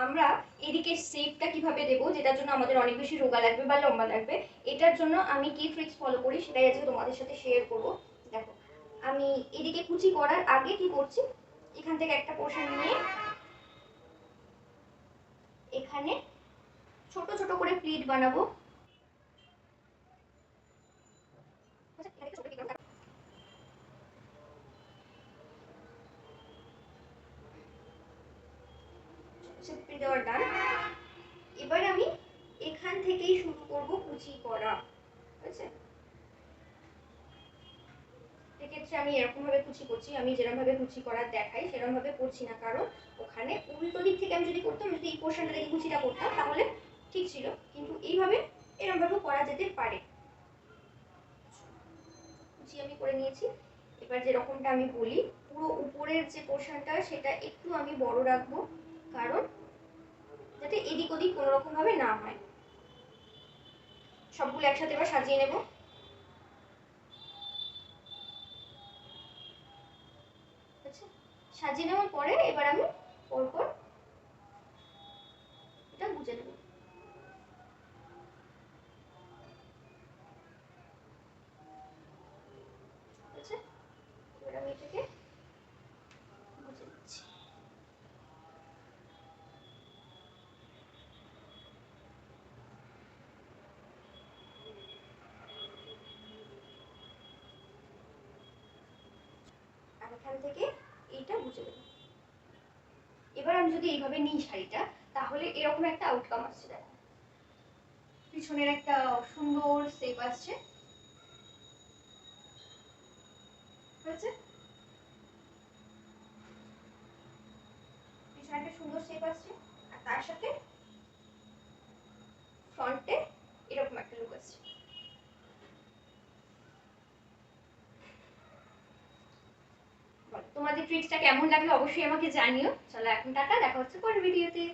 আমরা এদিকে শেপটা কিভাবে দেবো, যেটার জন্য আমাদের অনেক বেশি রোগা লাগবে বা লম্বা লাগবে, এটার জন্য আমি কি ট্রিক্স ফলো করি সেটাই আজকে তোমাদের সাথে শেয়ার করবো। দেখো, আমি এদিকে কুচি করার আগে কি করছি, এখান থেকে একটা পোর্শন নিয়ে এখানে ছোট ছোট করে প্লিট বানাবো। দেওয়ার ডান। এবার আমি এখান থেকেই শুরু করব কুচি করা, ঠিক আছে? এক্ষেত্রে আমি এরকম ভাবে কুচি করছি, আমি যেরকম ভাবে কুচি করার দেখাই সেরকম ভাবে করছি না, কারণ ওখানে উল্টো দিক থেকে আমি যদি করতাম, যদি এই পোর্শনটা থেকে কুচিটা করতাম তাহলে ঠিক ছিল, কিন্তু এইভাবে এরকম ভাবে করা যেতে পারে। কুচি আমি করে নিয়েছি। এবার যেরকমটা আমি বলি, পুরো উপরের যে পোর্শনটা সেটা একটু আমি বড় রাখবো, কারণ যাতে এদিক ওদিক কোনো রকম ভাবে না হয়। সবগুলো একসাথে এবার সাজিয়ে নেব। আচ্ছা, সাজিয়ে নেওয়ার পরে এবার আমি পরপর এটা গুজে নেব। আচ্ছা, এবার আমি এটাকে গুজে দিচ্ছি। আর এখান থেকে এইটা গুজে দেব। এবার আমি যদি এইভাবে নিই শাড়িটা, তাহলে এরকম একটা আউটকাম আসছে। দেখো, পিছনের একটা সুন্দর শেপ আসছে, হয়েছে? পিছনে একটা সুন্দর শেপ আসছে, আর তার সাথে ফ্রন্টে এরকম একটা লুক আসছে। তোমাদের ট্রিক্সটা কেমন লাগলো অবশ্যই আমাকে জানিও। চলো এখন টাটা, দেখা হচ্ছে পরের ভিডিওতে।